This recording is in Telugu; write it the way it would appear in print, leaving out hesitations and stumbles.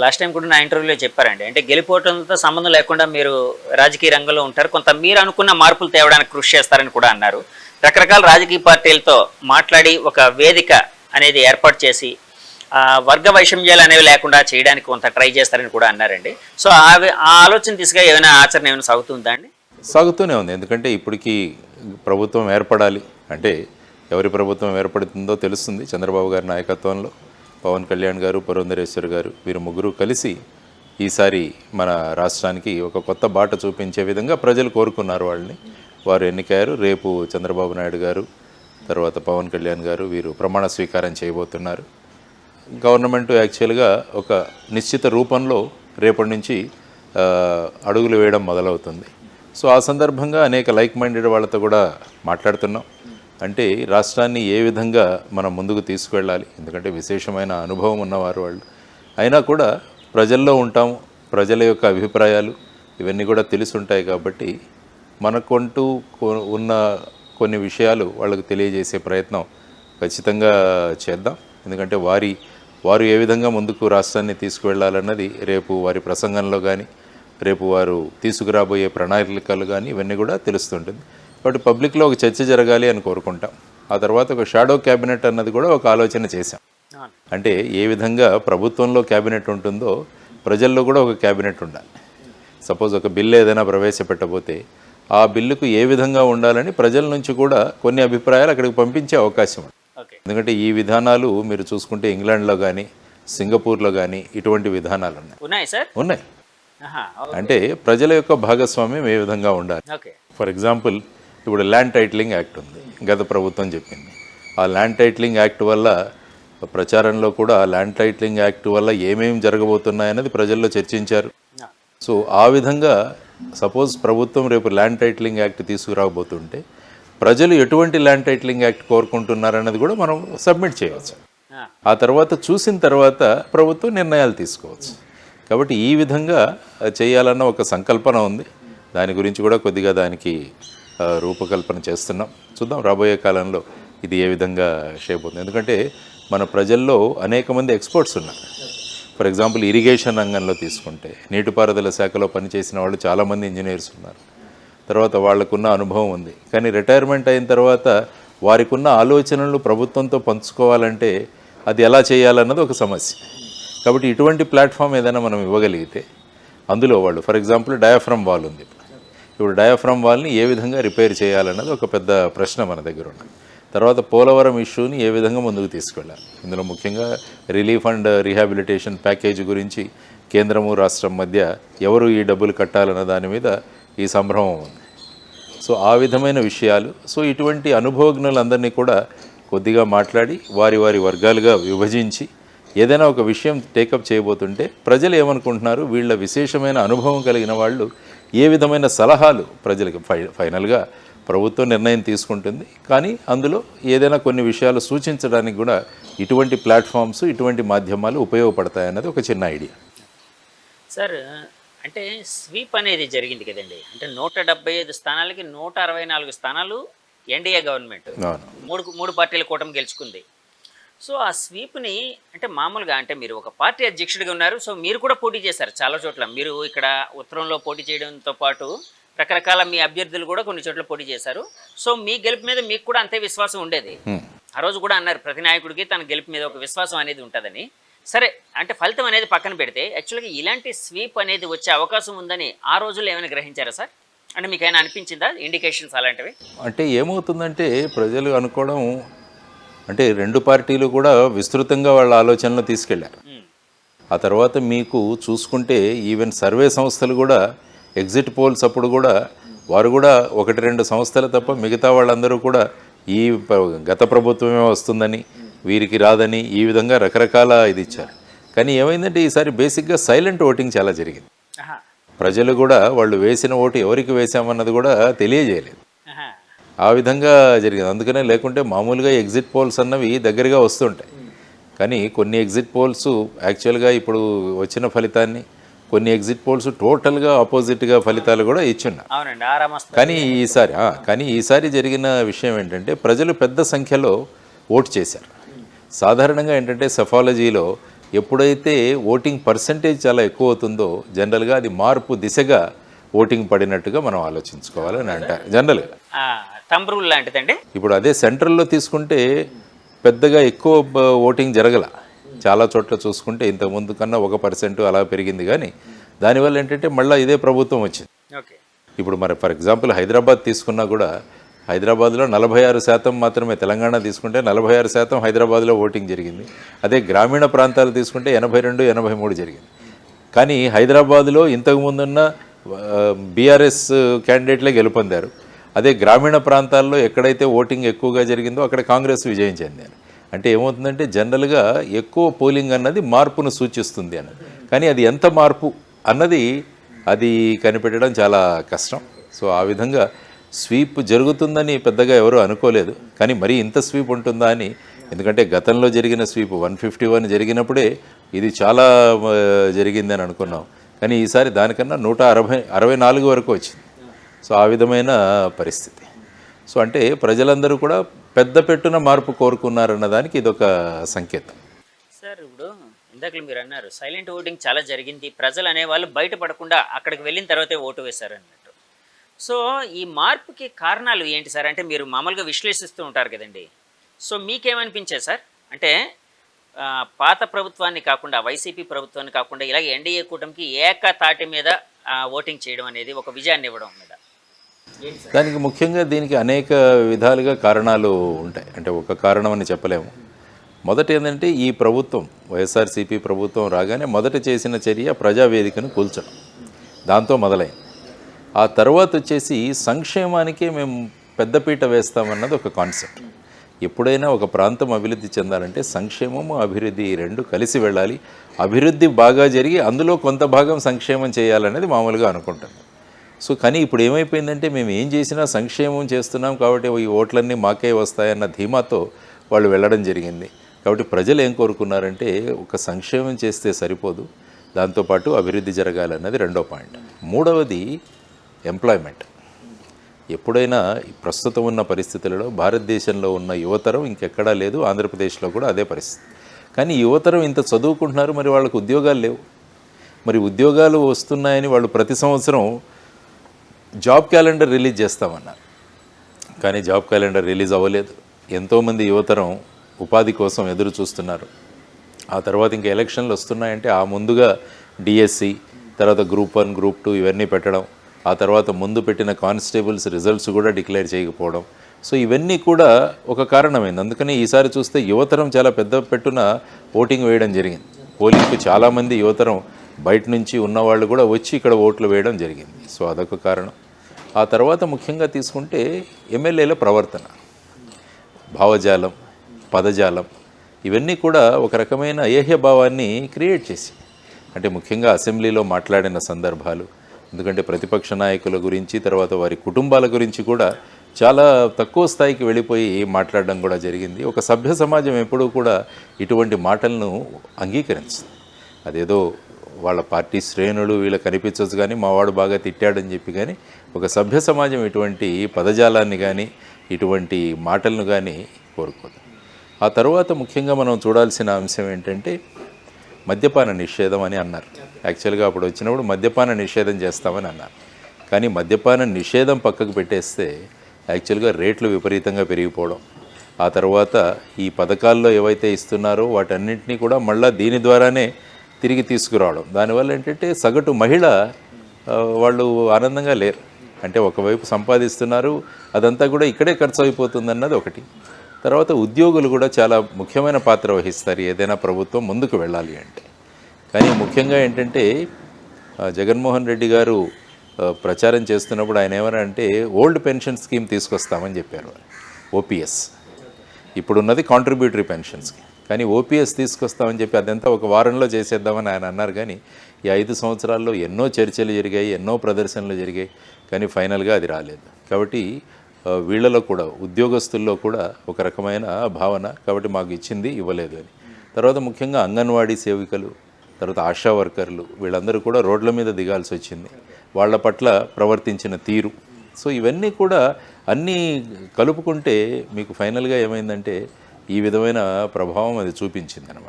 లాస్ట్ టైం కూడా నా ఇంటర్వ్యూలో చెప్పారండి. అంటే గెలిపోవటంతో సంబంధం లేకుండా మీరు రాజకీయ రంగంలో ఉంటారు. కొంత మీరు అనుకున్న మార్పులు తేవడానికి కృషి చేస్తారని కూడా అన్నారు. రకరకాల రాజకీయ పార్టీలతో మాట్లాడి ఒక వేదిక అనేది ఏర్పాటు చేసి వర్గ వైషమ్యాలు అనేవి లేకుండా చేయడానికి కొంత ట్రై చేస్తారని కూడా అన్నారండి. సో ఆ ఆలోచన దిశగా ఏమైనా ఆచరణ ఏమైనా సాగుతుందా అండి? సాగుతూనే ఉంది. ఎందుకంటే ఇప్పటికీ ప్రభుత్వం ఏర్పడాలి అంటే ఎవరి ప్రభుత్వం ఏర్పడుతుందో తెలుస్తుంది. చంద్రబాబు గారి నాయకత్వంలో పవన్ కళ్యాణ్ గారు, పురంధరేశ్వర్ గారు వీరు ముగ్గురు కలిసి ఈసారి మన రాష్ట్రానికి ఒక కొత్త బాట చూపించే విధంగా ప్రజలు కోరుకున్నారు. వాళ్ళని వారు ఎన్నికయ్యారు. రేపు చంద్రబాబు నాయుడు గారు, తర్వాత పవన్ కళ్యాణ్ గారు వీరు ప్రమాణ స్వీకారం చేయబోతున్నారు. గవర్నమెంట్ యాక్చువల్గా ఒక నిశ్చిత రూపంలో రేపటి నుంచి అడుగులు వేయడం మొదలవుతుంది. సో ఆ సందర్భంగా అనేక లైక్ మైండెడ్ వాళ్ళతో కూడా మాట్లాడుతున్నాం. అంటే రాష్ట్రాన్ని ఏ విధంగా మనం ముందుకు తీసుకువెళ్ళాలి, ఎందుకంటే విశేషమైన అనుభవం ఉన్నవారు వాళ్ళు. అయినా కూడా ప్రజల్లో ఉంటాము, ప్రజల యొక్క అభిప్రాయాలు ఇవన్నీ కూడా తెలిసి ఉంటాయి. కాబట్టి మనకంటూ ఉన్న కొన్ని విషయాలు వాళ్ళకు తెలియజేసే ప్రయత్నం ఖచ్చితంగా చేద్దాం. ఎందుకంటే వారు ఏ విధంగా ముందుకు రాష్ట్రాన్ని తీసుకువెళ్ళాలన్నది రేపు వారి ప్రసంగంలో కానీ, రేపు వారు తీసుకురాబోయే ప్రణాళికలు కానీ ఇవన్నీ కూడా తెలుస్తుంటుంది. కాబట్టి పబ్లిక్లో ఒక చర్చ జరగాలి అని కోరుకుంటాం. ఆ తర్వాత ఒక షాడో క్యాబినెట్ అన్నది కూడా ఒక ఆలోచన చేశాం. అంటే ఏ విధంగా ప్రభుత్వంలో క్యాబినెట్ ఉంటుందో ప్రజల్లో కూడా ఒక క్యాబినెట్ ఉండాలి. సపోజ్ ఒక బిల్లు ఏదైనా ప్రవేశపెట్టబోతే ఆ బిల్లుకు ఏ విధంగా ఉండాలని ప్రజల నుంచి కూడా కొన్ని అభిప్రాయాలు అక్కడికి పంపించే అవకాశం ఉంది. ఎందుకంటే ఈ విధానాలు మీరు చూసుకుంటే ఇంగ్లాండ్లో కానీ, సింగపూర్లో కానీ ఇటువంటి విధానాలు ఉన్నాయి. అంటే ప్రజల యొక్క భాగస్వామ్యం ఏ విధంగా ఉండాలి. ఫర్ ఎగ్జాంపుల్ ఇప్పుడు ల్యాండ్ టైటిలింగ్ యాక్ట్ ఉంది, గత ప్రభుత్వం చెప్పింది. ఆ ల్యాండ్ టైటిలింగ్ యాక్ట్ వల్ల ప్రచారంలో కూడా ల్యాండ్ టైటిలింగ్ యాక్ట్ వల్ల ఏమేమి జరగబోతున్నాయన్నది ప్రజల్లో చర్చించారు. సో ఆ విధంగా సపోజ్ ప్రభుత్వం రేపు ల్యాండ్ టైటిలింగ్ యాక్ట్ తీసుకురాబోతుంటే ప్రజలు ఎటువంటి ల్యాండ్ టైటిలింగ్ యాక్ట్ కోరుకుంటున్నారన్నది కూడా మనం సబ్మిట్ చేయవచ్చు. ఆ తర్వాత చూసిన తర్వాత ప్రభుత్వం నిర్ణయాలు తీసుకోవచ్చు. కాబట్టి ఈ విధంగా చేయాలన్న ఒక సంకల్పన ఉంది. దాని గురించి కూడా కొద్దిగా దానికి రూపకల్పన చేస్తున్నాం. చూద్దాం రాబోయే కాలంలో ఇది ఏ విధంగా షేప్ అవుతుంది. ఎందుకంటే మన ప్రజల్లో అనేక మంది ఎక్స్పర్ట్స్ ఉన్నారు. ఫర్ ఎగ్జాంపుల్ ఇరిగేషన్ రంగంలో తీసుకుంటే నీటిపారుదల శాఖలో పనిచేసిన వాళ్ళు చాలామంది ఇంజనీర్స్ ఉన్నారు. తర్వాత వాళ్ళకున్న అనుభవం ఉంది. కానీ రిటైర్మెంట్ అయిన తర్వాత వారికి ఉన్న ఆలోచనలు ప్రభుత్వంతో పంచుకోవాలంటే అది ఎలా చేయాలన్నది ఒక సమస్య. కాబట్టి ఇటువంటి ప్లాట్ఫామ్ ఏదైనా మనం ఇవ్వగలిగితే అందులో వాళ్ళు ఫర్ ఎగ్జాంపుల్ డయాఫ్రమ్ వాల్ ఉంది. ఇప్పుడు డయాఫ్రమ్ వాల్ని ఏ విధంగా రిపేర్ చేయాలన్నది ఒక పెద్ద ప్రశ్న మన దగ్గర ఉన్నది. తర్వాత పోలవరం ఇష్యూని ఏ విధంగా ముందుకు తీసుకెళ్ళాలి. ఇందులో ముఖ్యంగా రిలీఫ్ అండ్ రీహాబిలిటేషన్ ప్యాకేజ్ గురించి కేంద్రము రాష్ట్రం మధ్య ఎవరు ఈ డబ్బులు కట్టాలన్న దాని మీద ఈ సంభ్రమం ఉంది. సో ఆ విధమైన విషయాలు. సో ఇటువంటి అనుభవజ్ఞులందరినీ కూడా కొద్దిగా మాట్లాడి వారి వర్గాలుగా విభజించి ఏదైనా ఒక విషయం టేకప్ చేయబోతుంటే ప్రజలు ఏమనుకుంటున్నారు, వీళ్ళ విశేషమైన అనుభవం కలిగిన వాళ్ళు ఏ విధమైన సలహాలు ప్రజలకి ఫైనల్గా ప్రభుత్వం నిర్ణయం తీసుకుంటుంది. కానీ అందులో ఏదైనా కొన్ని విషయాలు సూచించడానికి కూడా ఇటువంటి ప్లాట్ఫామ్స్, ఇటువంటి మాధ్యమాలు ఉపయోగపడతాయన్నది ఒక చిన్న ఐడియా. సార్ అంటే స్వీప్ అనేది జరిగింది కదండి. అంటే 175 స్థానాలకి 164 స్థానాలు ఎన్డీఏ గవర్నమెంట్ మూడు పార్టీల కూటమి గెలుచుకుంది. సో ఆ స్వీప్ని అంటే మామూలుగా అంటే మీరు ఒక పార్టీ అధ్యక్షుడిగా ఉన్నారు. సో మీరు కూడా పోటీ చేశారు చాలా చోట్ల. మీరు ఇక్కడ ఉత్తరంలో పోటీ చేయడంతో పాటు రకరకాల మీ అభ్యర్థులు కూడా కొన్ని చోట్ల పోటీ చేశారు. సో మీ గెలుపు మీద మీకు కూడా అంతే విశ్వాసం ఉండేది. ఆ రోజు కూడా అన్నారు ప్రతి నాయకుడికి తన గెలుపు మీద ఒక విశ్వాసం అనేది ఉంటుందని. సరే అంటే ఫలితం అనేది పక్కన పెడితే యాక్చువల్గా ఇలాంటి స్వీప్ అనేది వచ్చే అవకాశం ఉందని ఆ రోజుల్లో ఏమైనా గ్రహించారా సార్? అంటే మీకు ఏమైనా అనిపించిందా ఇండికేషన్స్ అలాంటివి? అంటే ఏమవుతుందంటే ప్రజలు అనుకోవడం అంటే రెండు పార్టీలు కూడా విస్తృతంగా వాళ్ళ ఆలోచనలు తీసుకెళ్లారు. ఆ తర్వాత మీకు చూసుకుంటే ఈవెన్ సర్వే సంస్థలు కూడా ఎగ్జిట్ పోల్స్ అప్పుడు కూడా వారు కూడా 1-2 సంస్థలు తప్ప మిగతా వాళ్ళందరూ కూడా ఈ గత ప్రభుత్వమే వస్తుందని, వీరికి రాదని ఈ విధంగా రకరకాల ఇది ఇచ్చారు. కానీ ఏమైందంటే ఈసారి బేసిక్గా సైలెంట్ ఓటింగ్ చాలా జరిగింది. ప్రజలు కూడా వాళ్ళు వేసిన ఓటు ఎవరికి వేసామన్నది కూడా తెలియజేయలేదు. ఆ విధంగా జరిగింది. అందుకనే లేకుంటే మామూలుగా ఎగ్జిట్ పోల్స్ అన్నవి దగ్గరగా వస్తుంటాయి. కానీ కొన్ని ఎగ్జిట్ పోల్స్ యాక్చువల్గా ఇప్పుడు వచ్చిన ఫలితాన్ని, కొన్ని ఎగ్జిట్ పోల్స్ టోటల్గా ఆపోజిట్గా ఫలితాలు కూడా ఇచ్చున్నారు. కానీ ఈసారి జరిగిన విషయం ఏంటంటే ప్రజలు పెద్ద సంఖ్యలో ఓటు చేశారు. సాధారణంగా ఏంటంటే సెఫాలజీలో ఎప్పుడైతే ఓటింగ్ పర్సంటేజ్ చాలా ఎక్కువ అవుతుందో జనరల్గా అది మార్పు దిశగా ఓటింగ్ పడినట్టుగా మనం ఆలోచించుకోవాలని అంటారు జనరల్గా. థంబ్ రూల్ లాంటిదండి. ఇప్పుడు అదే సెంట్రల్లో తీసుకుంటే పెద్దగా ఎక్కువ ఓటింగ్ జరగల. చాలా చోట్ల చూసుకుంటే ఇంతకుముందు కన్నా 1% అలా పెరిగింది, కానీ దానివల్ల ఏంటంటే మళ్ళీ ఇదే ప్రభుత్వం వచ్చింది. ఓకే. ఇప్పుడు మరి ఫర్ ఎగ్జాంపుల్ హైదరాబాద్ తీసుకున్నా కూడా హైదరాబాద్లో 46% మాత్రమే, తెలంగాణ తీసుకుంటే 46% హైదరాబాద్లో ఓటింగ్ జరిగింది. అదే గ్రామీణ ప్రాంతాలు తీసుకుంటే 82, 83 జరిగింది. కానీ హైదరాబాద్లో ఇంతకుముందున్న బీఆర్ఎస్ క్యాండిడేట్లే గెలుపొందారు. అదే గ్రామీణ ప్రాంతాల్లో ఎక్కడైతే ఓటింగ్ ఎక్కువగా జరిగిందో అక్కడ కాంగ్రెస్ విజయం చెందారు. అంటే ఏమవుతుందంటే జనరల్గా ఎక్కువ పోలింగ్ అన్నది మార్పును సూచిస్తుంది అన్నది, కానీ అది ఎంత మార్పు అన్నది అది కనిపెట్టడం చాలా కష్టం. సో ఆ విధంగా స్వీప్ జరుగుతుందని పెద్దగా ఎవరు అనుకోలేదు, కానీ మరీ ఇంత స్వీప్ ఉంటుందా అని. ఎందుకంటే గతంలో జరిగిన స్వీప్ 151 జరిగినప్పుడే ఇది చాలా జరిగిందని అనుకున్నాం, కానీ ఈసారి దానికన్నా 164 వరకు వచ్చింది. సో ఆ విధమైన పరిస్థితి. సో అంటే ప్రజలందరూ కూడా పెద్ద పెట్టున మార్పు కోరుకున్నారన్న దానికి ఇదొక సంకేతం. సార్ ఇప్పుడు ఇందాక మీరు అన్నారు సైలెంట్ ఓటింగ్ చాలా జరిగింది, ప్రజలు అనేవాళ్ళు బయటపడకుండా అక్కడికి వెళ్ళిన తర్వాతే ఓటు వేశారు అన్నట్టు. సో ఈ మార్పుకి కారణాలు ఏంటి సార్? అంటే మీరు మామూలుగా విశ్లేషిస్తూ ఉంటారు కదండి. సో మీకేమనిపించాయి సార్? అంటే పాత ప్రభుత్వాన్ని కాకుండా, వైసీపీ ప్రభుత్వాన్ని కాకుండా ఇలాగ ఎన్డీఏ కూటమికి ఏకతాటి మీద ఓటింగ్ చేయడం అనేది ఒక విజయాన్ని ఇవ్వడం మీద దానికి ముఖ్యంగా దీనికి అనేక విధాలుగా కారణాలు ఉంటాయి. అంటే ఒక కారణం అని చెప్పలేము. మొదటి ఏంటంటే ఈ ప్రభుత్వం వైఎస్ఆర్సీపీ ప్రభుత్వం రాగానే మొదట చేసిన చర్య ప్రజావేదికను కూల్చడం, దాంతో మొదలైంది. ఆ తర్వాత వచ్చేసి సంక్షేమానికే మేము పెద్దపీట వేస్తామన్నది ఒక కాన్సెప్ట్. ఎప్పుడైనా ఒక ప్రాంతం అభివృద్ధి చెందాలంటే సంక్షేమము అభివృద్ధి రెండు కలిసి వెళ్ళాలి. అభివృద్ధి బాగా జరిగి అందులో కొంత భాగం సంక్షేమం చేయాలనేది మామూలుగా అనుకుంటాం. సో కానీ ఇప్పుడు ఏమైపోయిందంటే మేము ఏం చేసినా సంక్షేమం చేస్తున్నాం కాబట్టి ఈ ఓట్లన్నీ మాకే వస్తాయన్న ధీమాతో వాళ్ళు వెళ్ళడం జరిగింది. కాబట్టి ప్రజలు ఏం కోరుకున్నారంటే ఒక సంక్షేమం చేస్తే సరిపోదు, దాంతోపాటు అభివృద్ధి జరగాలన్నది రెండో పాయింట్. మూడవది ఎంప్లాయ్మెంట్. ఎప్పుడైనా ప్రస్తుతం ఉన్న పరిస్థితులలో భారతదేశంలో ఉన్న యువతరం ఇంకెక్కడా లేదు, ఆంధ్రప్రదేశ్లో కూడా అదే పరిస్థితి. కానీ యువతరం ఇంత చదువుకుంటున్నారు, మరి వాళ్ళకు ఉద్యోగాలు లేవు. మరి ఉద్యోగాలు వస్తున్నాయని వాళ్ళు ప్రతి సంవత్సరం జాబ్ క్యాలెండర్ రిలీజ్ చేస్తామన్నారు, కానీ జాబ్ క్యాలెండర్ రిలీజ్ అవ్వలేదు. ఎంతోమంది యువతరం ఉపాధి కోసం ఎదురు చూస్తున్నారు. ఆ తర్వాత ఇంకా ఎలక్షన్లు వస్తున్నాయంటే ఆ ముందుగా డిఎస్సి, తర్వాత గ్రూప్ 1, గ్రూప్ 2 ఇవన్నీ పెట్టడం, ఆ తర్వాత ముందు పెట్టిన కానిస్టేబుల్స్ రిజల్ట్స్ కూడా డిక్లేర్ చేయకపోవడం. సో ఇవన్నీ కూడా ఒక కారణమైంది. అందుకని ఈసారి చూస్తే యువతరం చాలా పెద్ద పెట్టున ఓటింగ్ వేయడం జరిగింది. పోలింగ్కు చాలామంది యువతరం బయట నుంచి ఉన్నవాళ్ళు కూడా వచ్చి ఇక్కడ ఓట్లు వేయడం జరిగింది. సో అదొక కారణం. ఆ తర్వాత ముఖ్యంగా తీసుకుంటే ఎమ్మెల్యేల ప్రవర్తన, భావజాలం, పదజాలం ఇవన్నీ కూడా ఒక రకమైన ఏహ్యభావాన్ని క్రియేట్ చేసి, అంటే ముఖ్యంగా అసెంబ్లీలో మాట్లాడిన సందర్భాలు, ఎందుకంటే ప్రతిపక్ష నాయకుల గురించి తర్వాత వారి కుటుంబాల గురించి కూడా చాలా తక్కువ స్థాయికి వెళ్ళిపోయి మాట్లాడడం కూడా జరిగింది. ఒక సభ్య సమాజం ఎప్పుడూ కూడా ఇటువంటి మాటలను అంగీకరించింది. అదేదో వాళ్ళ పార్టీ శ్రేణులు వీళ్ళకి కనిపించవచ్చు కానీ మావాడు బాగా తిట్టాడని చెప్పి, కానీ ఒక సభ్య సమాజం ఇటువంటి పదజాలాన్ని కానీ ఇటువంటి మాటలను కానీ కోరుకోదు. ఆ తర్వాత ముఖ్యంగా మనం చూడాల్సిన అంశం ఏంటంటే మద్యపాన నిషేధం అని అన్నారు. యాక్చువల్గా అప్పుడు వచ్చినప్పుడు మద్యపాన నిషేధం చేస్తామని అన్నారు, కానీ మద్యపాన నిషేధం పక్కకు పెట్టేస్తే యాక్చువల్గా రేట్లు విపరీతంగా పెరిగిపోవడం, ఆ తర్వాత ఈ పథకాల్లో ఏవైతే ఇస్తున్నారో వాటన్నింటినీ కూడా మళ్ళీ దీని ద్వారానే తిరిగి తీసుకురావడం. దానివల్ల ఏంటంటే సగటు మహిళ వాళ్ళు ఆనందంగా లేరు. అంటే ఒకవైపు సంపాదిస్తున్నారు, అదంతా కూడా ఇక్కడే ఖర్చు అయిపోతుందన్నది ఒకటి. తర్వాత ఉద్యోగులు కూడా చాలా ముఖ్యమైన పాత్ర వహిస్తారు ఏదైనా ప్రభుత్వం ముందుకు వెళ్ళాలి అంటే. కానీ ముఖ్యంగా ఏంటంటే జగన్మోహన్ రెడ్డి గారు ప్రచారం చేస్తున్నప్పుడు ఆయన ఏమన్నా అంటే ఓల్డ్ పెన్షన్ స్కీమ్ తీసుకొస్తామని చెప్పారు. ఓపీఎస్ ఇప్పుడున్నది కాంట్రిబ్యూటరీ పెన్షన్స్కి, కానీ ఓపీఎస్ తీసుకొస్తామని చెప్పి అదంతా ఒక వారంలో చేసేద్దామని ఆయన అన్నారు. కానీ ఈ 5 సంవత్సరాల్లో ఎన్నో చర్చలు జరిగాయి, ఎన్నో ప్రదర్శనలు జరిగాయి, కానీ ఫైనల్గా అది రాలేదు. కాబట్టి వీళ్ళలో కూడా ఉద్యోగస్తుల్లో కూడా ఒక రకమైన భావన, కాబట్టి మాకు ఇచ్చింది ఇవ్వలేదు అని. తర్వాత ముఖ్యంగా అంగన్వాడీ సేవికలు, తర్వాత ఆశా వర్కర్లు వీళ్ళందరూ కూడా రోడ్ల మీద దిగాల్సి వచ్చింది, వాళ్ళ పట్ల ప్రవర్తించిన తీరు. సో ఇవన్నీ కూడా అన్నీ కలుపుకుంటే మీకు ఫైనల్గా ఏమైందంటే ఈ విధమైన ప్రభావం అది చూపించింది అన్నమాట.